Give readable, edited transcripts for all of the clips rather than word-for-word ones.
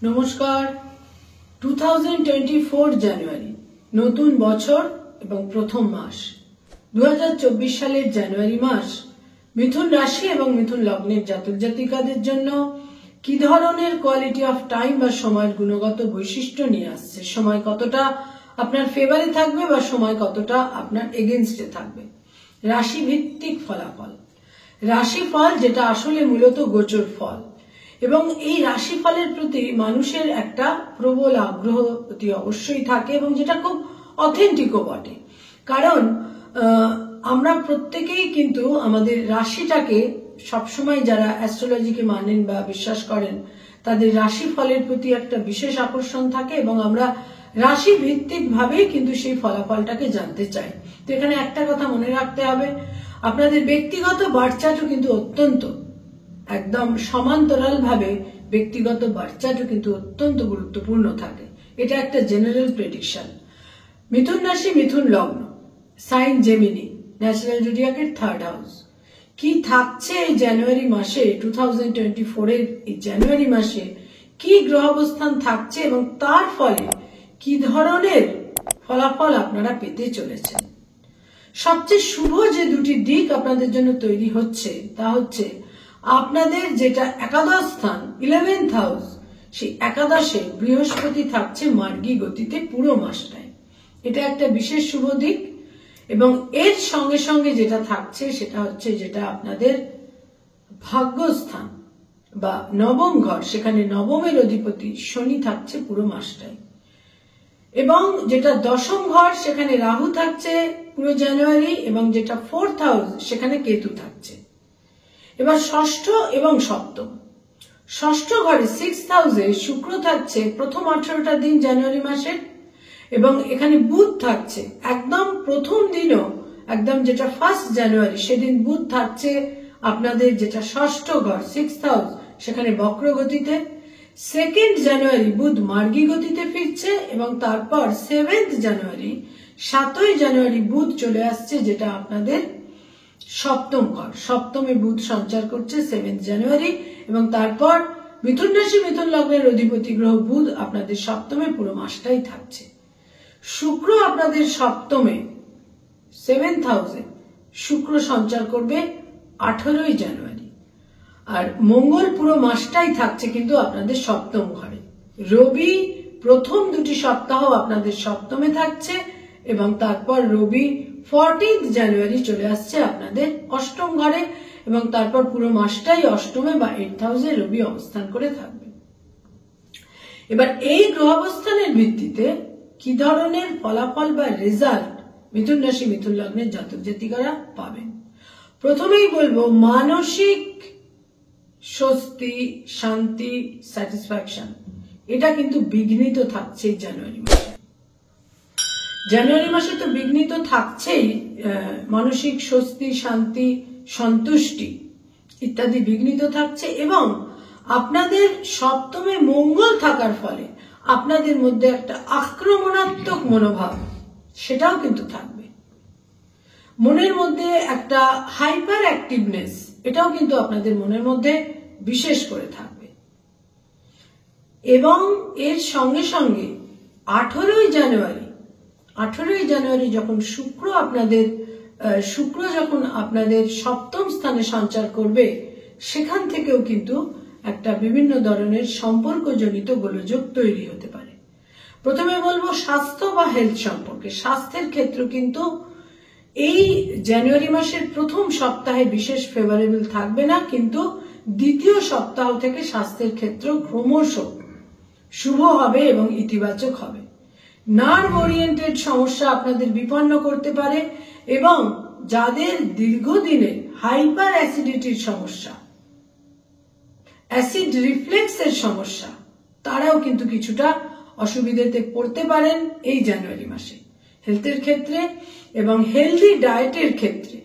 নমস্কার। 2024 জানুয়ারি নতুন বছর এবং প্রথম মাস। 2024 সালের জানুয়ারি মাস মিথুন রাশি এবং মিথুন লগ্নের জাতক জাতিকাদের জন্য কি ধরনের কোয়ালিটি অফ টাইম বা সময়ের গুণগত বৈশিষ্ট্য নিয়ে আসছে, সময় কতটা আপনার ফেভারে থাকবে বা সময় কতটা আপনার এগেনস্টে থাকবে। রাশি ভিত্তিক ফলাফল, রাশিফল যেটা আসলে মূলত গোচর ফল, এবং এই রাশিফলের প্রতি মানুষের একটা প্রবল আগ্রহ অতি অবশ্যই থাকে এবং যেটা খুব অথেন্টিকও বটে। কারণ আমরা প্রত্যেকেই কিন্তু আমাদের রাশিটাকে সবসময়, যারা অ্যাস্ট্রোলজিকে মানেন বা বিশ্বাস করেন, তাদের রাশিফলের প্রতি একটা বিশেষ আকর্ষণ থাকে এবং আমরা রাশি ভিত্তিক ভাবেই কিন্তু সেই ফলাফলটাকে জানতে চাই। তো এখানে একটা কথা মনে রাখতে হবে, আপনাদের ব্যক্তিগত বার্চাটও কিন্তু অত্যন্ত একদম সমান্তরাল ভাবে ব্যক্তিগত বার্চাটও কিন্তু অত্যন্ত গুরুত্বপূর্ণ থাকে। এটা একটা জেনারেল প্রেডিকশন। মিথুন রাশি, মিথুন লগ্ন, সাইন জেমিনি, ন্যাচারাল জোডিয়াকের 3rd হাউস। কি থাকছে এই জানুয়ারি মাসে, 2024 এর এই জানুয়ারি মাসে কি গ্রহ অবস্থান থাকছে এবং তার ফলে কি ধরনের ফলাফল আপনারা পেতে চলেছেন। সবচেয়ে শুভ যে দুটি দিক আপনাদের জন্য তৈরি হচ্ছে তা হচ্ছে আপনাদের যেটা একাদশ স্থান 11th হাউস, সেই একাদশে বৃহস্পতি থাকছে মার্গী গতিতে পুরো মাসটায়। এটা একটা বিশেষ শুভ দিক। এবং এর সঙ্গে সঙ্গে যেটা থাকছে সেটা হচ্ছে যেটা আপনাদের ভাগ্যস্থান বা নবম ঘর, সেখানে নবমের অধিপতি শনি থাকছে পুরো মাসটায়। এবং যেটা দশম ঘর, সেখানে রাহু থাকছে পুরো জানুয়ারি, এবং যেটা 4th হাউস সেখানে কেতু থাকছে। এবার ষষ্ঠ এবং সপ্তম, ষষ্ঠ ঘরে 6th হাউসে শুক্র থাকছে প্রথম 18টা দিন জানুয়ারি মাসের, এবং এখানে বুধ থাকছে একদম প্রথম দিনও, একদম যেটা 1st জানুয়ারি সেদিন বুধ থাকছে আপনাদের যেটা ষষ্ঠ ঘর 6th হাউস, সেখানে বক্র গতিতে। 2nd জানুয়ারি বুধ মার্গী গতিতে ফিরছে, এবং তারপর 7th জানুয়ারি 7ই জানুয়ারি বুধ চলে আসছে যেটা আপনাদের সপ্তম ঘর, সপ্তমে বুধ সঞ্চার করছে 7th জানুয়ারি, এবং তারপর মিথুন রাশি মিথুন লগ্নের অধিপতি গ্রহ বুধ আপনাদের সপ্তমে পুরো মাসটাই থাকছে। শুক্র আপনাদের সপ্তমে 7th হাউসে শুক্র সঞ্চার করবে 18ই জানুয়ারি, আর মঙ্গল পুরো মাসটাই থাকছে কিন্তু আপনাদের সপ্তম ঘরে। রবি প্রথম দুটি সপ্তাহ আপনাদের সপ্তমে থাকছে, এবং তারপর রবি 14th জানুয়ারি চলে আসছে আপনাদের অষ্টম ঘরে, এবং তারপর পুরো মাসটাই অষ্টমে বা 8th হাউসে রবি অবস্থান করে থাকবে। এবার এই গ্রহ অবস্থানের ভিত্তিতে কি ধরনের ফলাফল বা রেজাল্ট মিথুন রাশি মিথুন লগ্নের জাতক জাতিকারা পাবেন। প্রথমেই বলবো মানসিক স্বস্তি, শান্তি, স্যাটিসফ্যাকশন, এটা কিন্তু বিঘ্নিত থাকছে জানুয়ারি মাসে। জানুয়ারি মাসে তো বিঘ্নিত থাকছেই, মানসিক স্বস্তি, শান্তি, সন্তুষ্টি ইত্যাদি বিঘ্নিত থাকছে, এবং আপনাদের সপ্তমে মঙ্গল থাকার ফলে আপনাদের মধ্যে একটা আক্রমণাত্মক মনোভাব সেটাও কিন্তু থাকবে। মনের মধ্যে একটা হাইপার অ্যাক্টিভনেস, এটাও কিন্তু আপনাদের মনের মধ্যে বিশেষ করে থাকবে। এবং এর সঙ্গে সঙ্গে 18ই জানুয়ারি যখন শুক্র যখন আপনাদের সপ্তম স্থানে সঞ্চার করবে, সেখান থেকেও কিন্তু একটা বিভিন্ন ধরনের সম্পর্কজনিত গোলযোগ তৈরি হতে পারে। প্রথমে বলবো স্বাস্থ্য বা হেলথ সম্পর্কে। স্বাস্থ্যের ক্ষেত্র কিন্তু এই জানুয়ারি মাসের প্রথম সপ্তাহে বিশেষ ফেভারেবল থাকবে না, কিন্তু দ্বিতীয় সপ্তাহ থেকে স্বাস্থ্যের ক্ষেত্র ক্রমশ শুভ হবে এবং ইতিবাচক হবে। নার্ভ ওরিয়েন্টেড সমস্যা আপনাদের বিপন্ন করতে পারে, এবং যাদের দীর্ঘদিনের হাইপার অ্যাসিডিটির সমস্যা, অ্যাসিড রিফ্লেক্সের সমস্যা, তারাও কিন্তু কিছুটা অসুবিধাতে পড়তে পারেন এই জানুয়ারি মাসে হেলথের ক্ষেত্রে। এবং হেলদি ডায়েটের ক্ষেত্রে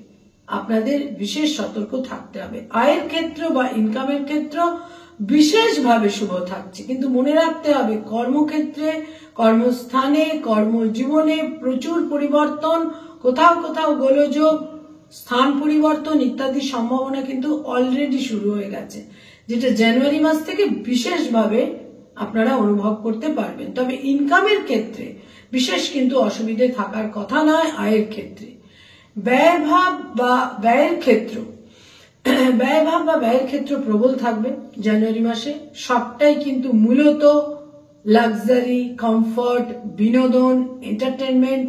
আপনাদের বিশেষ সতর্ক থাকতে হবে। আয়ের ক্ষেত্র বা ইনকামের ক্ষেত্র বিশেষভাবে শুভ থাকছে, কিন্তু মনে রাখতে হবে কর্মক্ষেত্রে, কর্মস্থানে, কর্মজীবনে প্রচুর পরিবর্তন, কোথাও কোথাও গোলযোগ, স্থান পরিবর্তন ইত্যাদি সম্ভাবনা কিন্তু অলরেডি শুরু হয়ে গেছে, যেটা জানুয়ারি মাস থেকে বিশেষভাবে আপনারা অনুভব করতে পারবেন। তবে ইনকামের ক্ষেত্রে বিশেষ কিন্তু অসুবিধে থাকার কথা নয়। আয়ের ক্ষেত্রে ব্যয়ভাব বা ব্যয়ের ক্ষেত্র প্রবল থাকবে জানুয়ারি মাসে। সবটাই কিন্তু মূলত লাক্সারি, কমফর্ট, বিনোদন, এন্টারটেনমেন্ট,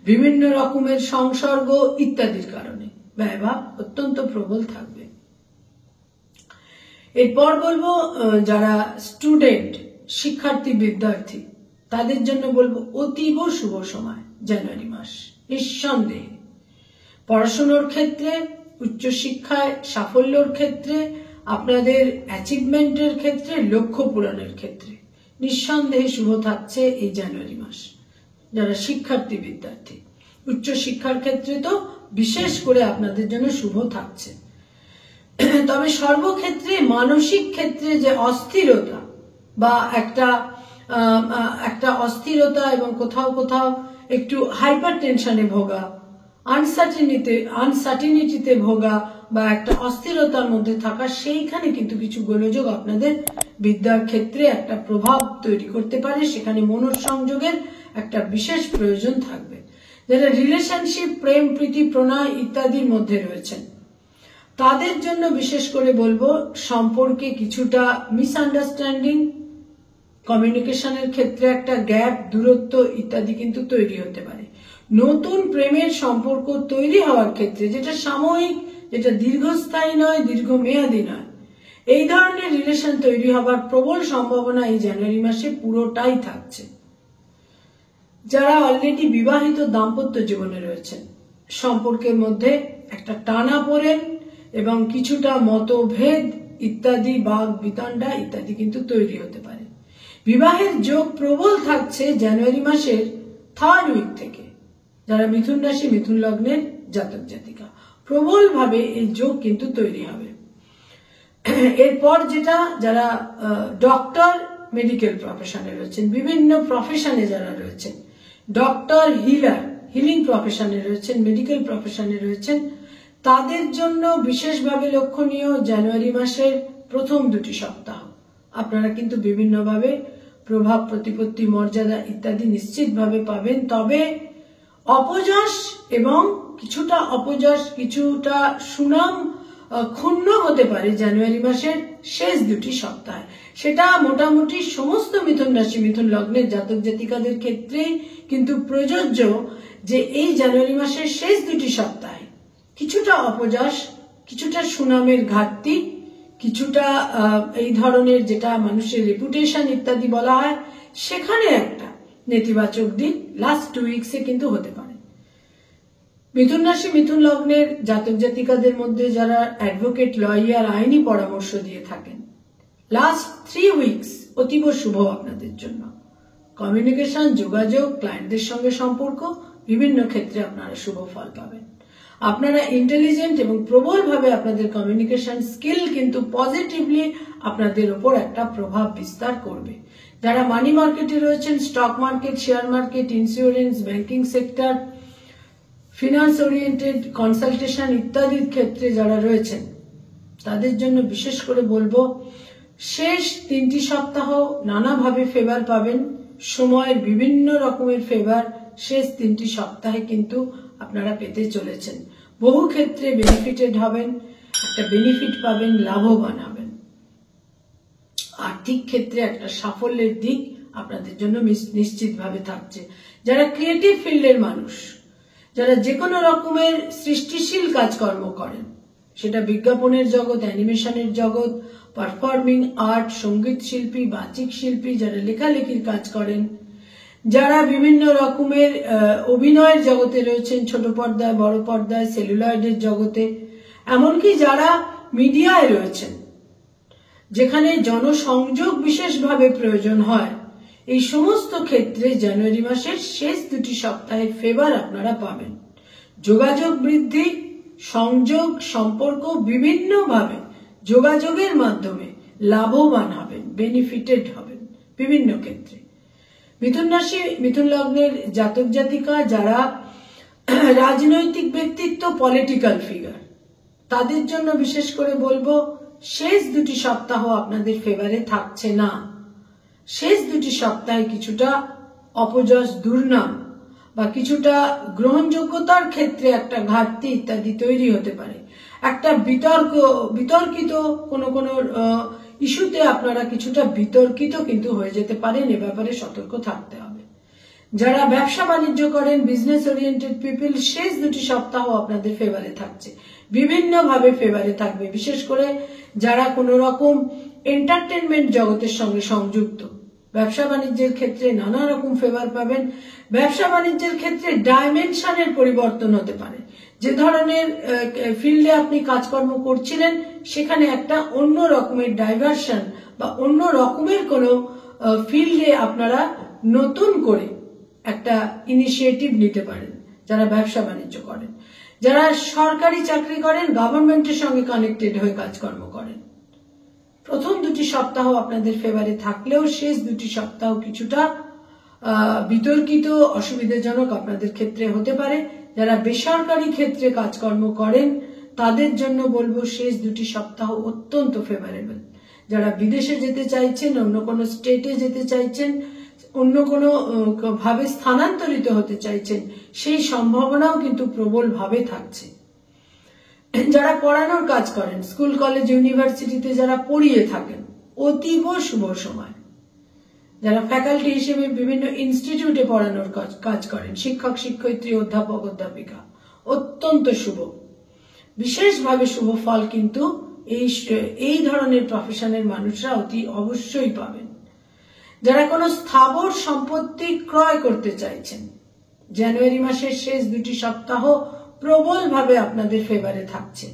বিভিন্ন রকমের সংসর্গ ইত্যাদির কারণে ব্যয়ভাব অত্যন্ত প্রবল থাকবে। এরপর বলবো যারা স্টুডেন্ট, শিক্ষার্থী, বিদ্যার্থী, তাদের জন্য বলবো অতীব শুভ সময় জানুয়ারি মাস। নিঃসন্দেহে পড়াশোনার ক্ষেত্রে, উচ্চশিক্ষায় সাফল্যর ক্ষেত্রে, আপনাদের অ্যাচিভমেন্টের ক্ষেত্রে, লক্ষ্য পূরণের ক্ষেত্রে নিঃসন্দেহে শুভ থাকছে এই জানুয়ারি মাস। যারা শিক্ষার্থী, বিদ্যার্থী, উচ্চশিক্ষার ক্ষেত্রে তো বিশেষ করে আপনাদের জন্য শুভ থাকছে। তবে সর্বক্ষেত্রে মানসিক ক্ষেত্রে যে অস্থিরতা বা একটা অস্থিরতা এবং কোথাও কোথাও একটু হাইপার টেনশনে ভোগা, আনসার্টিনিটিতে ভোগা বা একটা অস্থিরতার মধ্যে থাকা, সেইখানে কিন্তু কিছু গোলযোগ আপনাদের বিদ্যার ক্ষেত্রে একটা প্রভাব তৈরি করতে পারে। সেখানে মনোসংযোগের একটা বিশেষ প্রয়োজন থাকবে। যারা রিলেশনশিপ, প্রেম, প্রীতি, প্রণয় ইত্যাদির মধ্যে রয়েছেন তাদের জন্য বিশেষ করে বলবো সম্পর্কে কিছুটা মিসআন্ডারস্ট্যান্ডিং, কমিউনিকেশনের ক্ষেত্রে একটা গ্যাপ, দূরত্ব ইত্যাদি কিন্তু তৈরি হতে পারে। নতুন প্রেমের সম্পর্ক তৈরি হওয়ার ক্ষেত্রে, যেটা সাময়িক, যেটা দীর্ঘস্থায়ী নয়, দীর্ঘমেয়াদী নয়, এই ধরনের রিলেশন তৈরি হবার প্রবল সম্ভাবনা এই জানুয়ারি মাসে পুরোটাই থাকছে। যারা অলরেডি বিবাহিত দাম্পত্য জীবনে রয়েছেন, সম্পর্কের মধ্যে একটা টানাপোড়েন এবং কিছুটা মতভেদ ইত্যাদি, বাগ বিতণ্ডা ইত্যাদি কিন্তু তৈরি হতে পারে। বিবাহের যোগ প্রবল থাকছে জানুয়ারি মাসের 3rd উইক থেকে। যারা মিথুন রাশি, মিথুন লগ্নের জাতক জাতিকা, প্রবল ভাবে এই যোগ কিন্তু তৈরি হবে। এরপর যারা ডক্টর, মেডিকেল প্রফেশনে রয়েছেন, বিভিন্ন প্রফেশনে যারা রয়েছেন, ডক্টর, হিলিং প্রফেশনে রয়েছেন, মেডিকেল প্রফেশনে রয়েছেন, তাদের জন্য বিশেষভাবে লক্ষণীয় জানুয়ারি মাসের প্রথম 2টি সপ্তাহ। আপনারা কিন্তু বিভিন্নভাবে প্রভাব, প্রতিপত্তি, মর্যাদা ইত্যাদি নিশ্চিতভাবে পাবেন। তবে অপযশ এবং কিছুটা সুনাম ক্ষুণ্ণ হতে পারে জানুয়ারি মাসের শেষ 2টি সপ্তাহে। সেটা মোটামুটি সমস্ত মিথুন রাশি, মিথুন লগ্নের জাতক জাতিকাদের ক্ষেত্রেই কিন্তু প্রযোজ্য যে এই জানুয়ারি মাসের শেষ 2টি সপ্তাহে কিছুটা অপযশ, কিছুটা সুনামের ঘাটতি, কিছুটা এই ধরনের যেটা মানুষের রেপুটেশন ইত্যাদি বলা হয়, সেখানে একটা নেতিবাচক দিক লাস্ট 2 উইকসে কিন্তু হতে পারে। মিথুন রাশি, মিথুন লগ্নের জাতক জাতিকাদের মধ্যে যারা অ্যাডভোকেট, লয়ার, আইনি পরামর্শ দিয়ে থাকেন, লাস্ট 3 উইকস অতীব শুভ আপনাদের জন্য। কমিউনিকেশন, যোগাযোগ, ক্লায়েন্টদের সঙ্গে সম্পর্ক, বিভিন্ন ক্ষেত্রে আপনারা শুভ ফল পাবেন। আপনারা ইন্টেলিজেন্ট এবং প্রবলভাবে আপনাদের কমিউনিকেশন স্কিল কিন্তু পজিটিভলি আপনাদের উপর একটা প্রভাব বিস্তার করবে। যারা মানি মার্কেটে রয়েছেন, stock market, share market, insurance, banking sector, finance oriented, consultation ইত্যাদির ক্ষেত্রে যারা রয়েছেন, তাদের জন্য বিশেষ করে বলবো শেষ 3টি সপ্তাহ নানাভাবে ফেভার পাবেন। সময়ের বিভিন্ন রকমের ফেভার শেষ 3টি সপ্তাহে কিন্তু আপনারা পেতে চলেছেন। বহু ক্ষেত্রে বেনিফিটেড হবেন, একটা বেনিফিট পাবেন, লাভবান হবেন। আর্থিক ক্ষেত্রে একটা সাফল্যের দিক আপনাদের জন্য নিশ্চিতভাবে থাকছে। যারা ক্রিয়েটিভ ফিল্ডের মানুষ, যারা যে কোনো রকমের সৃষ্টিশীল কাজকর্ম করেন, সেটা বিজ্ঞাপনের জগৎ, অ্যানিমেশনের জগৎ, পারফর্মিং আর্ট, সঙ্গীত শিল্পী, বাচিক শিল্পী, যারা লেখালেখির কাজ করেন, যারা বিভিন্ন রকমের অভিনয়ের জগতে রয়েছেন, ছোট পর্দায়, বড় পর্দায়, সেলুলয়েডের জগতে, এমনকি যারা মিডিয়ায় রয়েছেন, যেখানে জনসংযোগ বিশেষভাবে প্রয়োজন হয়, এই সমস্ত ক্ষেত্রে জানুয়ারি মাসের শেষ 2টি সপ্তাহের ফেভার আপনারা পাবেন। যোগাযোগ বৃদ্ধি, সংযোগ, সম্পর্ক, বিভিন্নভাবে যোগাযোগের মাধ্যমে লাভবান হবেন, বেনিফিটেড হবেন বিভিন্ন ক্ষেত্রে। মিথুন রাশি, মিথুন লগ্নের জাতক জাতিকা যারা রাজনৈতিক ব্যক্তিত্ব, পলিটিক্যাল ফিগার, তাদের জন্য বিশেষ করে বলবো শেষ 2টি সপ্তাহ আপনাদের ফেভারে থাকছে না। শেষ দুটি সপ্তাহে কিছুটা অপযশ, দুর্নাম বা কিছুটা গ্রহণযোগ্যতার ক্ষেত্রে একটা ঘাটতি ইত্যাদি তৈরি হতে পারে। একটা বিতর্কিত কোনো ইস্যুতে আপনারা কিছুটা বিতর্কিত কিন্তু হয়ে যেতে পারেন, এ ব্যাপারে সতর্ক থাকতে হবে। যারা ব্যবসা বাণিজ্য করেন, বিজনেস ওরিয়েন্টেড পিপল, শেষ দুটি সপ্তাহ আপনাদের ফেভারে থাকছে, বিভিন্ন ভাবে ফেভারে থাকবে। বিশেষ করে যারা কোনো রকম এন্টারটেনমেন্ট জগতের সঙ্গে সংযুক্ত, ব্যবসা বাণিজ্যের ক্ষেত্রে নানা রকম ফেভার পাবেন। ব্যবসা বাণিজ্যের ক্ষেত্রে ডাইমেনশনের পরিবর্তন হতে পারে। যে ধরনের ফিল্ডে আপনি কাজকর্ম করছিলেন সেখানে একটা অন্য রকমের ডাইভার্সন বা অন্য রকমের কোনো ফিল্ডে আপনারা নতুন করে একটা ইনিশিয়েটিভ নিতে পারেন। যারা ব্যবসা বাণিজ্য করেন, যারা সরকারি চাকরি করেন, গভর্নমেন্টের সঙ্গে কানেক্টেড হয়ে কাজকর্ম করেন, প্রথম দুটি সপ্তাহ আপনাদের ফেভারে থাকলেও শেষ দুটি সপ্তাহ কিছুটা বিতর্কিত, অসুবিধাজনক আপনাদের ক্ষেত্রে হতে পারে। যারা বেসরকারি ক্ষেত্রে কাজকর্ম করেন তাদের জন্য বলবো শেষ দুটি সপ্তাহ অত্যন্ত ফেভারেবল। যারা বিদেশে যেতে চাইছেন, অন্য কোনো স্টেটে যেতে চাইছেন, অন্য কোনো ভাবে স্থানান্তরিত হতে চাইছেন, সেই সম্ভাবনাও কিন্তু প্রবল ভাবে থাকছে। যারা পড়ানোর কাজ করেন, স্কুল, কলেজ, ইউনিভার্সিটিতে যারা পড়িয়ে থাকেন, অতীব শুভ সময়। যারা ফ্যাকাল্টি হিসেবে বিভিন্ন ইনস্টিটিউটে পড়ানোর কাজ করেন, শিক্ষক, শিক্ষয়িত্রী, অধ্যাপক, অধ্যাপিকা, অত্যন্ত শুভ, বিশেষভাবে শুভ ফল কিন্তু এই ধরনের প্রফেশনের মানুষরা অতি অবশ্যই পাবেন। যারা কোনো স্থাবর সম্পত্তি ক্রয় করতে চাইছেন, জানুয়ারি মাসের শেষ দুটি সপ্তাহ প্রবল ভাবে আপনাদের ফেভারে থাকছে।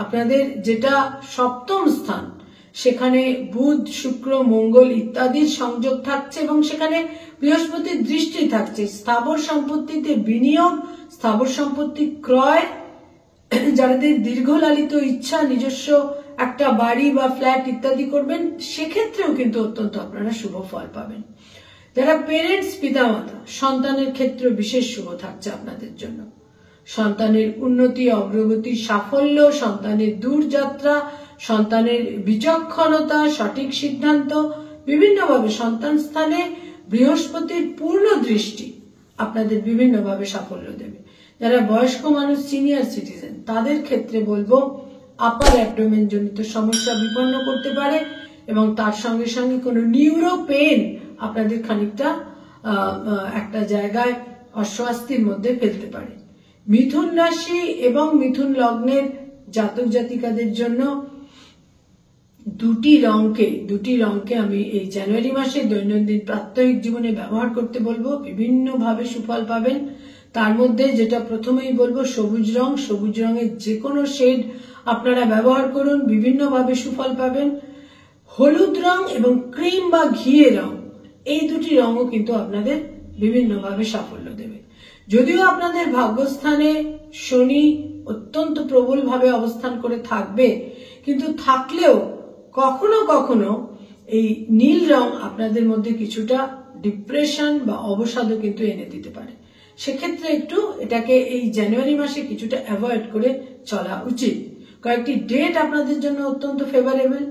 আপনাদের যেটা সপ্তম স্থান, সেখানে বুধ, শুক্র, মঙ্গল ইত্যাদির সংযোগ থাকছে এবং সেখানে বৃহস্পতির দৃষ্টি থাকছে। স্থাবর সম্পত্তিতে বিনিয়োগ, স্থাবর সম্পত্তি ক্রয়, যাদের দীর্ঘলালিত ইচ্ছা নিজস্ব একটা বাড়ি বা ফ্ল্যাট ইত্যাদি করবেন, সেক্ষেত্রেও কিন্তু অত্যন্ত আপনারা শুভ ফল পাবেন। যারা পেরেন্টস, পিতামাতা, সন্তানের ক্ষেত্রে বিশেষ শুভ থাকছে আপনাদের জন্য। সন্তানের উন্নতি, অগ্রগতি, সাফল্য, সন্তানের দূরযাত্রা, সন্তানের বিচক্ষণতা, সঠিক সিদ্ধান্ত, বিভিন্নভাবে সন্তান স্থানে বৃহস্পতির পূর্ণ দৃষ্টি আপনাদের বিভিন্নভাবে সাফল্য দেবে। যারা বয়স্ক মানুষ, সিনিয়র সিটিজেন, তাদের ক্ষেত্রে বলবো আপার অ্যাবডোমেন জনিত সমস্যা বিপন্ন করতে পারে এবং তার সঙ্গে সঙ্গে কোনো নিউরো পেন আপনাদের খানিকটা একটা জায়গায় অস্বস্তির মধ্যে ফেলতে পারে। মিথুন রাশি এবং মিথুন লগ্নের জাতক জাতিকাদের জন্য দুটি রঙকে আমি এই জানুয়ারি মাসে দৈনন্দিন প্রাত্যহিক জীবনে ব্যবহার করতে বলবো। বিভিন্নভাবে সুফল পাবেন। তার মধ্যে যেটা প্রথমেই বলবো সবুজ রং। সবুজ রঙের যে কোনো শেড আপনারা ব্যবহার করুন, বিভিন্নভাবে সুফল পাবেন। হলুদ রং এবং ক্রিম বা ঘিয়ে রং, এই দুটি রঙও কিন্তু আপনাদের বিভিন্নভাবে সাফল্য দেবে। যদিও আপনাদের ভাগ্যস্থানে শনি অত্যন্ত প্রবলভাবে অবস্থান করে থাকবে, কিন্তু থাকলেও কখনো কখনো এই নীল রং আপনাদের মধ্যে কিছুটা ডিপ্রেশন বা অবসাদও কিন্তু এনে দিতে পারে। সেক্ষেত্রে একটু এটাকে এই জানুয়ারি মাসে কিছুটা অ্যাভয়েড করে চলা উচিত। কয়েকটি ডেট আপনাদের জন্য অত্যন্ত ফেভারেবল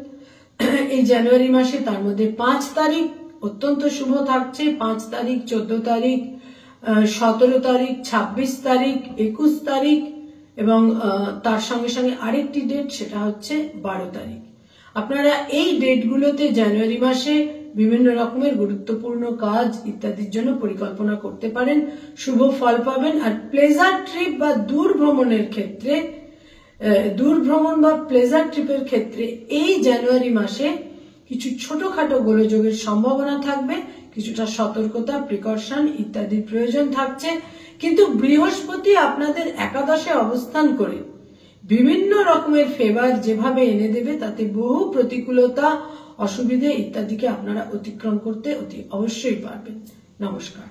এই জানুয়ারি মাসে। তার মধ্যে 5 তারিখ অত্যন্ত শুভ থাকছে। 5 তারিখ, 14 তারিখ, 17 তারিখ, 26 তারিখ, 21 তারিখ এবং তার সঙ্গে সঙ্গে আরেকটি ডেট, সেটা হচ্ছে 12 তারিখ। আপনারা এই ডেটগুলোতে জানুয়ারি মাসে বিভিন্ন রকমের গুরুত্বপূর্ণ কাজ ইত্যাদির জন্য পরিকল্পনা করতে পারেন, শুভ ফল পাবেন। আর প্লেজার ট্রিপ বা দূর ভ্রমণ বা প্লেজার ট্রিপের ক্ষেত্রে এই জানুয়ারি মাসে কিছু ছোটখাটো গোলযোগের সম্ভাবনা থাকবে, কিছুটা সতর্কতা, প্রিকশন ইত্যাদির প্রয়োজন থাকছে। কিন্তু বৃহস্পতি আপনাদের একাদশে অবস্থান করে বিভিন্ন রকমের ফেভার যেভাবে এনে দেবে, তাতে বহু প্রতিকূলতা, অসুবিধে ইত্যাদিকে আপনারা অতিক্রম করতে অতি অবশ্যই পারবেন। নমস্কার।